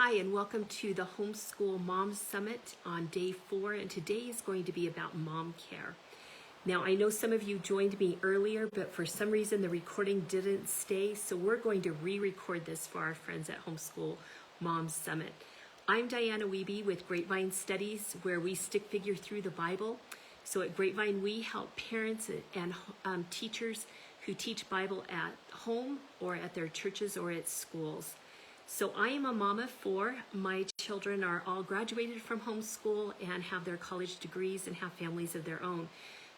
Hi, and welcome to the Homeschool Mom Summit on day 4, and today is going to be about mom care. Now, I know some of you joined me earlier, but for some reason the recording didn't stay, so we're going to re-record this for our friends at Homeschool Mom Summit. I'm Dianna Wiebe with Grapevine Studies, where we stick figure through the Bible. So at Grapevine, we help parents and teachers who teach Bible at home or at their churches or at schools. So I am a mom of 4. My children are all graduated from homeschool and have their college degrees and have families of their own.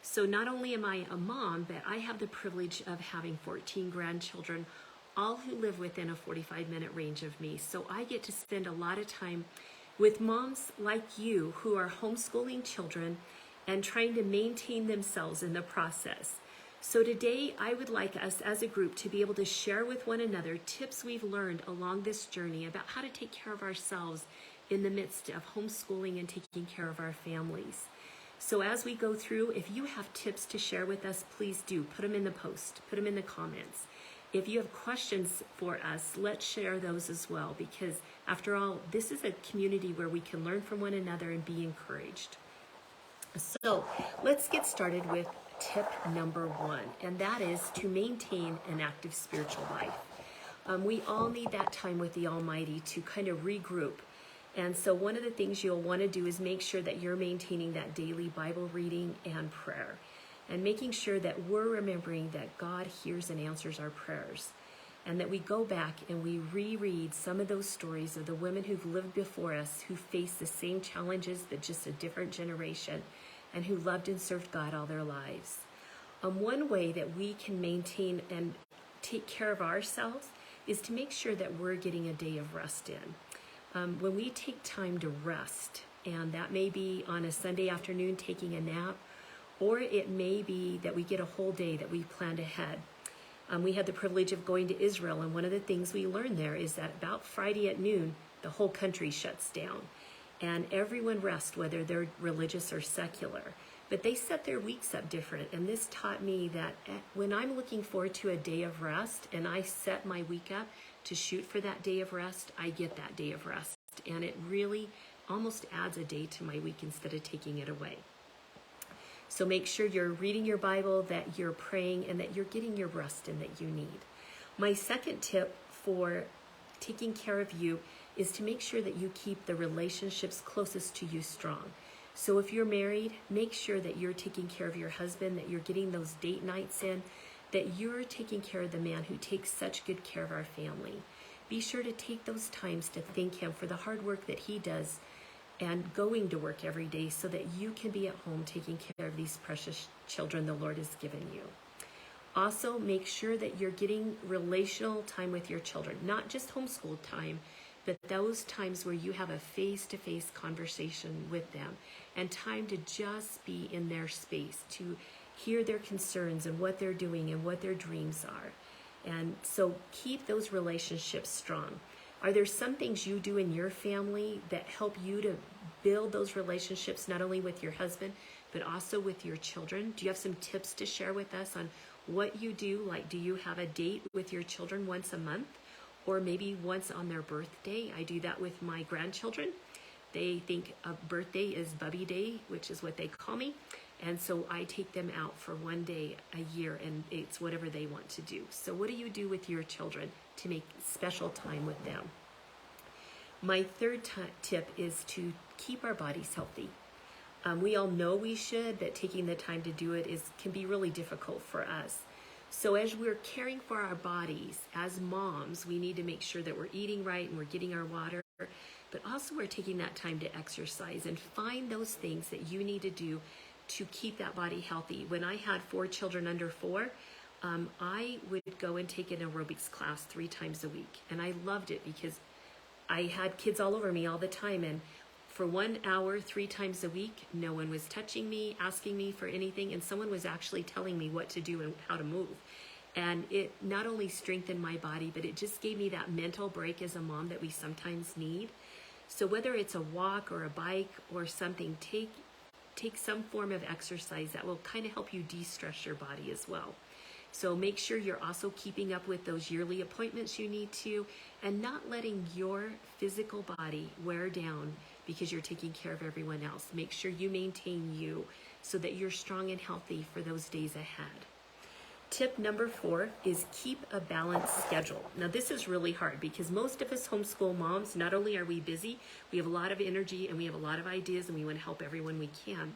So not only am I a mom, but I have the privilege of having 14 grandchildren, all who live within a 45-minute range of me. So I get to spend a lot of time with moms like you who are homeschooling children and trying to maintain themselves in the process. So today, I would like us as a group to be able to share with one another tips we've learned along this journey about how to take care of ourselves in the midst of homeschooling and taking care of our families. So as we go through, if you have tips to share with us, please do. Put them in the post, put them in the comments. If you have questions for us, let's share those as well, because after all, this is a community where we can learn from one another and be encouraged. So let's get started with tip number 1, and that is to maintain an active spiritual life. We all need that time with the Almighty to kind of regroup. And so one of the things you'll want to do is make sure that you're maintaining that daily Bible reading and prayer, and making sure that we're remembering that God hears and answers our prayers, and that we go back and we reread some of those stories of the women who've lived before us, who faced the same challenges but just a different generation, and who loved and served God all their lives. One way that we can maintain and take care of ourselves is to make sure that we're getting a day of rest in. When we take time to rest, and that may be on a Sunday afternoon taking a nap, or it may be that we get a whole day that we planned ahead. We had the privilege of going to Israel, and one of the things we learned there is that about Friday at noon, the whole country shuts down. And everyone rests, whether they're religious or secular. But they set their weeks up different. And this taught me that when I'm looking forward to a day of rest and I set my week up to shoot for that day of rest, I get that day of rest. And it really almost adds a day to my week instead of taking it away. So make sure you're reading your Bible, that you're praying, and that you're getting your rest in that you need. My second tip for taking care of you is to make sure that you keep the relationships closest to you strong. So if you're married, make sure that you're taking care of your husband, that you're getting those date nights in, that you're taking care of the man who takes such good care of our family. Be sure to take those times to thank him for the hard work that he does and going to work every day so that you can be at home taking care of these precious children the Lord has given you. Also, make sure that you're getting relational time with your children, not just homeschool time, but those times where you have a face-to-face conversation with them and time to just be in their space, to hear their concerns and what they're doing and what their dreams are. And so keep those relationships strong. Are there some things you do in your family that help you to build those relationships, not only with your husband, but also with your children? Do you have some tips to share with us on what you do? Like, do you have a date with your children once a month? Or maybe once on their birthday? I do that with my grandchildren. They think a birthday is Bubby Day, which is what they call me. And so I take them out for one day a year, and it's whatever they want to do. So what do you do with your children to make special time with them? My third tip is to keep our bodies healthy. We all know we should, but taking the time to do it can be really difficult for us. So as we're caring for our bodies, as moms, we need to make sure that we're eating right and we're getting our water, but also we're taking that time to exercise and find those things that you need to do to keep that body healthy. When I had 4 children under 4, I would go and take an aerobics class 3 times a week. And I loved it because I had kids all over me all the time. And for 1 hour, 3 times a week, no one was touching me, asking me for anything, and someone was actually telling me what to do and how to move. And it not only strengthened my body, but it just gave me that mental break as a mom that we sometimes need. So whether it's a walk or a bike or something, take some form of exercise that will kind of help you de-stress your body as well. So make sure you're also keeping up with those yearly appointments you need to, and not letting your physical body wear down because you're taking care of everyone else. Make sure you maintain you so that you're strong and healthy for those days ahead. Tip number 4 is keep a balanced schedule. Now this is really hard because most of us homeschool moms, not only are we busy, we have a lot of energy and we have a lot of ideas and we want to help everyone we can.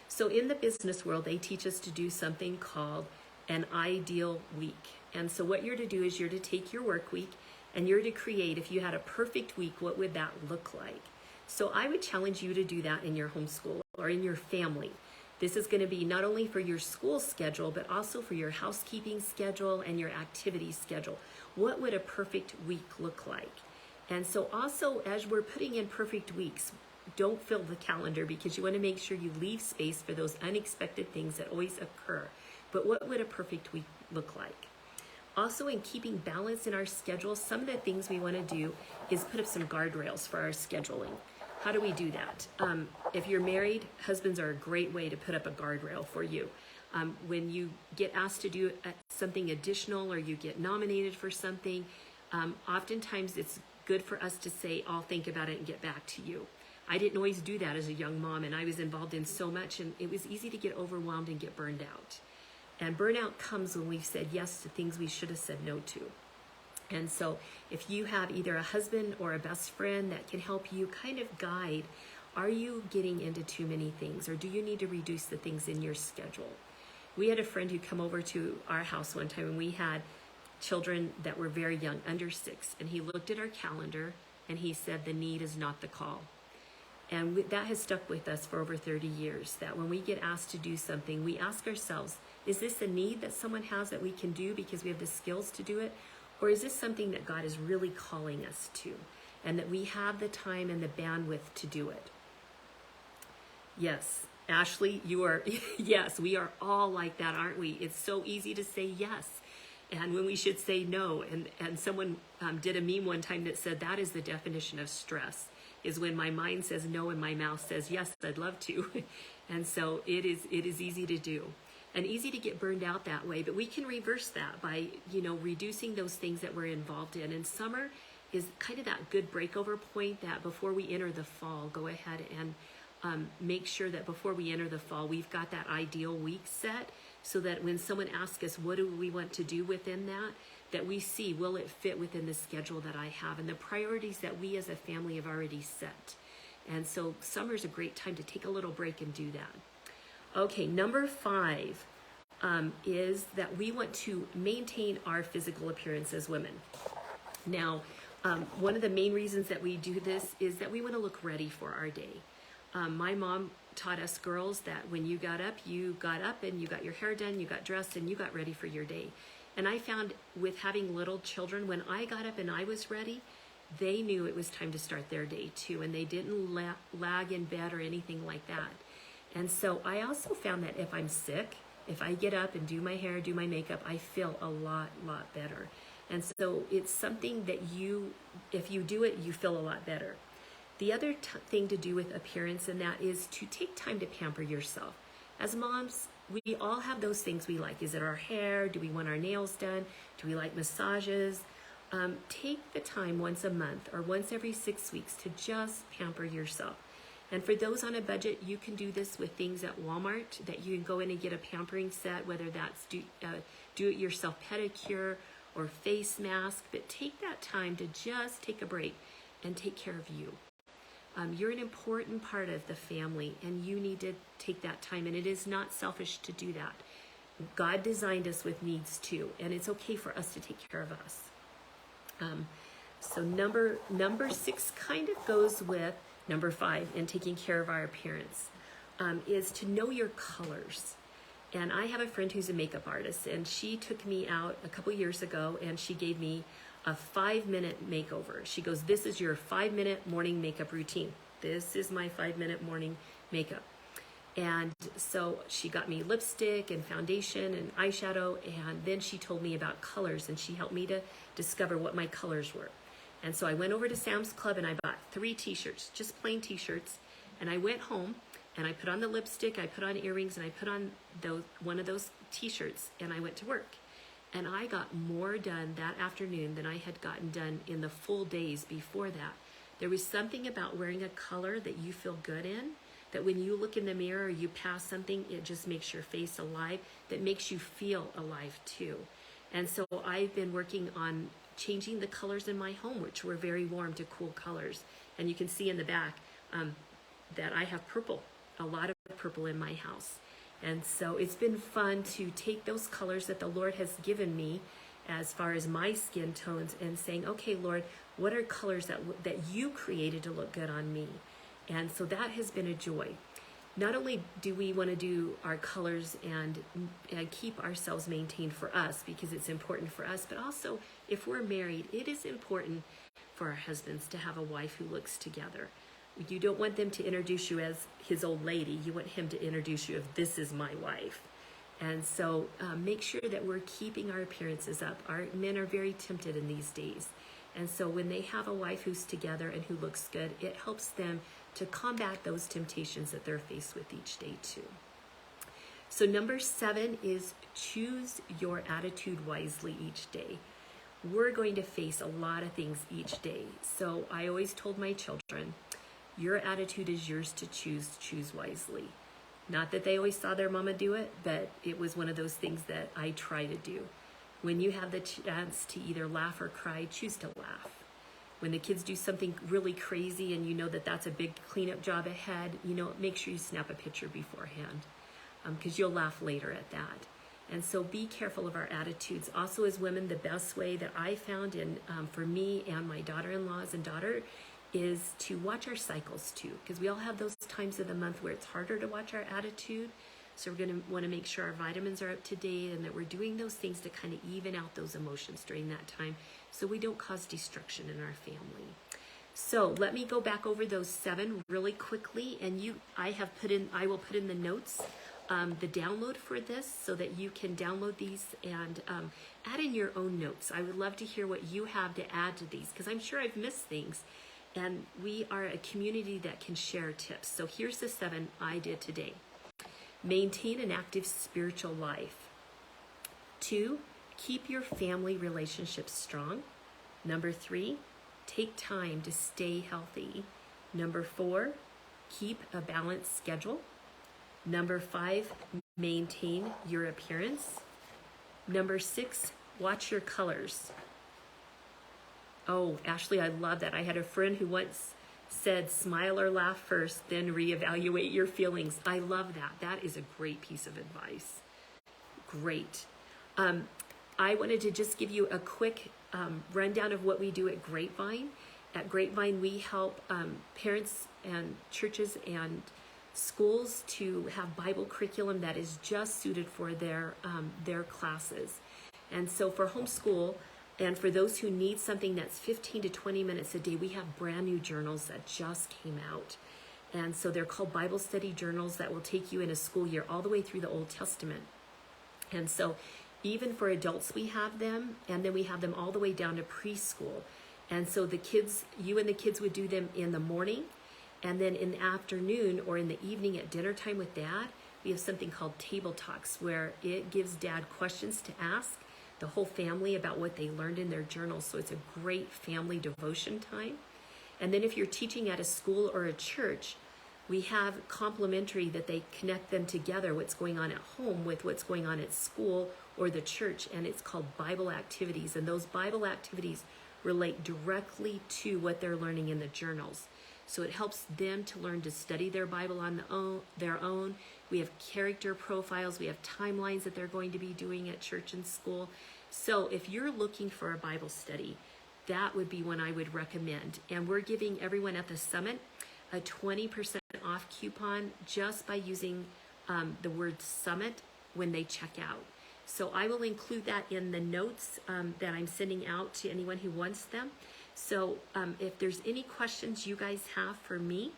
So in the business world, they teach us to do something called an ideal week. And so what you're to do is you're to take your work week and you're to create, if you had a perfect week, what would that look like? So I would challenge you to do that in your homeschool or in your family. This is going to be not only for your school schedule, but also for your housekeeping schedule and your activity schedule. What would a perfect week look like? And so also, as we're putting in perfect weeks, don't fill the calendar because you want to make sure you leave space for those unexpected things that always occur. But what would a perfect week look like? Also, in keeping balance in our schedule, some of the things we want to do is put up some guardrails for our scheduling. How do we do that? If you're married, husbands are a great way to put up a guardrail for you. When you get asked to do something additional or you get nominated for something, oftentimes it's good for us to say, I'll think about it and get back to you. I didn't always do that as a young mom, and I was involved in so much, and it was easy to get overwhelmed and get burned out. And burnout comes when we've said yes to things we should have said no to. And so if you have either a husband or a best friend that can help you kind of guide, are you getting into too many things, or do you need to reduce the things in your schedule? We had a friend who come over to our house one time, and we had children that were very young, under 6, and he looked at our calendar and he said, the need is not the call. And that has stuck with us for over 30 years, that when we get asked to do something, we ask ourselves, is this a need that someone has that we can do because we have the skills to do it? Or is this something that God is really calling us to, and that we have the time and the bandwidth to do it? Yes, Ashley, you are, yes, we are all like that, aren't we? It's so easy to say yes, and when we should say no. And someone did a meme one time that said that is the definition of stress, is when my mind says no and my mouth says yes, I'd love to. And so it is easy to do. And easy to get burned out that way, but we can reverse that by, reducing those things that we're involved in. And summer is kind of that good breakover point that before we enter the fall, go ahead and make sure that before we enter the fall, we've got that ideal week set, so that when someone asks us, what do we want to do within that we see, will it fit within the schedule that I have and the priorities that we as a family have already set. And so summer is a great time to take a little break and do that. Okay, number 5 is that we want to maintain our physical appearance as women. Now, one of the main reasons that we do this is that we want to look ready for our day. My mom taught us girls that when you got up and you got your hair done, you got dressed, and you got ready for your day. And I found with having little children, when I got up and I was ready, they knew it was time to start their day too, and they didn't lag in bed or anything like that. And so I also found that if I'm sick, if I get up and do my hair, do my makeup, I feel a lot better. And so it's something that if you do it, you feel a lot better. The other thing to do with appearance, and that is to take time to pamper yourself. As moms, we all have those things we like. Is it our hair? Do we want our nails done? Do we like massages? Take the time once a month or once every 6 weeks to just pamper yourself. And for those on a budget, you can do this with things at Walmart, that you can go in and get a pampering set, whether that's do-it-yourself pedicure or face mask. But take that time to just take a break and take care of you. You're an important part of the family, and you need to take that time. And it is not selfish to do that. God designed us with needs too, and it's okay for us to take care of us. So number 6 kind of goes with number 5 in taking care of our appearance, is to know your colors. And I have a friend who's a makeup artist, and she took me out a couple years ago, and she gave me a 5-minute makeover. She goes, this is your 5-minute morning makeup routine. This is my 5-minute morning makeup. And so she got me lipstick and foundation and eyeshadow, and then she told me about colors, and she helped me to discover what my colors were. And so I went over to Sam's Club and I bought 3 t-shirts, just plain t-shirts. And I went home and I put on the lipstick, I put on earrings, and I put on one of those t-shirts and I went to work. And I got more done that afternoon than I had gotten done in the full days before that. There was something about wearing a color that you feel good in, that when you look in the mirror or you pass something, it just makes your face alive, that makes you feel alive too. And so I've been working on changing the colors in my home, which were very warm, to cool colors. And you can see in the back that I have purple, a lot of purple in my house. And so it's been fun to take those colors that the Lord has given me as far as my skin tones and saying, okay, Lord, what are colors that you created to look good on me? And so that has been a joy. Not only do we want to do our colors and keep ourselves maintained for us because it's important for us, but also if we're married, it is important for our husbands to have a wife who looks together. You don't want them to introduce you as his old lady. You want him to introduce you as, this is my wife. And so make sure that we're keeping our appearances up. Our men are very tempted in these days. And so when they have a wife who's together and who looks good, it helps them to combat those temptations that they're faced with each day too. So number 7 is choose your attitude wisely each day. We're going to face a lot of things each day. So I always told my children, your attitude is yours to choose wisely. Not that they always saw their mama do it, but it was one of those things that I try to do. When you have the chance to either laugh or cry, choose to laugh. When the kids do something really crazy and you know that that's a big cleanup job ahead, make sure you snap a picture beforehand because you'll laugh later at that. And so be careful of our attitudes. Also as women, the best way that I found for me and my daughter-in-laws and daughter is to watch our cycles too, because we all have those times of the month where it's harder to watch our attitude. So we're going to want to make sure our vitamins are up to date and that we're doing those things to kind of even out those emotions during that time so we don't cause destruction in our family. So let me go back over those 7 really quickly, and I will put in the notes the download for this so that you can download these and add in your own notes. I would love to hear what you have to add to these because I'm sure I've missed things. And we are a community that can share tips. So here's the 7 I did today. Maintain an active spiritual life. 2, keep your family relationships strong. Number 3, take time to stay healthy. Number 4, keep a balanced schedule. Number 5, maintain your appearance. Number 6, watch your colors. Oh, Ashley, I love that. I had a friend who once said, smile or laugh first, then reevaluate your feelings. I love that. That is a great piece of advice. Great. I wanted to just give you a quick rundown of what we do at Grapevine. At Grapevine, we help parents and churches and schools to have Bible curriculum that is just suited for their classes. And so for homeschool, and for those who need something that's 15 to 20 minutes a day, we have brand new journals that just came out. And so they're called Bible study journals that will take you in a school year all the way through the Old Testament. And so even for adults, we have them, and then we have them all the way down to preschool. And so the kids, you and the kids would do them in the morning, and then in the afternoon or in the evening at dinner time with Dad, we have something called Table Talks, where it gives Dad questions to ask the whole family about what they learned in their journals. So it's a great family devotion time. And then if you're teaching at a school or a church, we have complementary that they connect them together, what's going on at home with what's going on at school or the church, and it's called Bible activities. And those Bible activities relate directly to what they're learning in the journals. So it helps them to learn to study their Bible on their own. We have character profiles. We have timelines that they're going to be doing at church and school. So if you're looking for a Bible study, that would be one I would recommend. And we're giving everyone at the summit a 20% off coupon just by using the word summit when they check out. So I will include that in the notes that I'm sending out to anyone who wants them. So if there's any questions you guys have for me,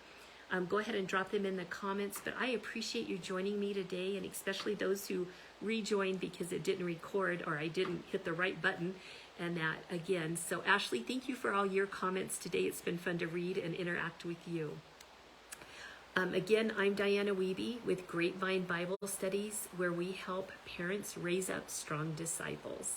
go ahead and drop them in the comments. But I appreciate you joining me today, and especially those who rejoined because it didn't record or I didn't hit the right button and that again. So Ashley, thank you for all your comments today. It's been fun to read and interact with you. Again, I'm Dianna Wiebe with Grapevine Bible Studies, where we help parents raise up strong disciples.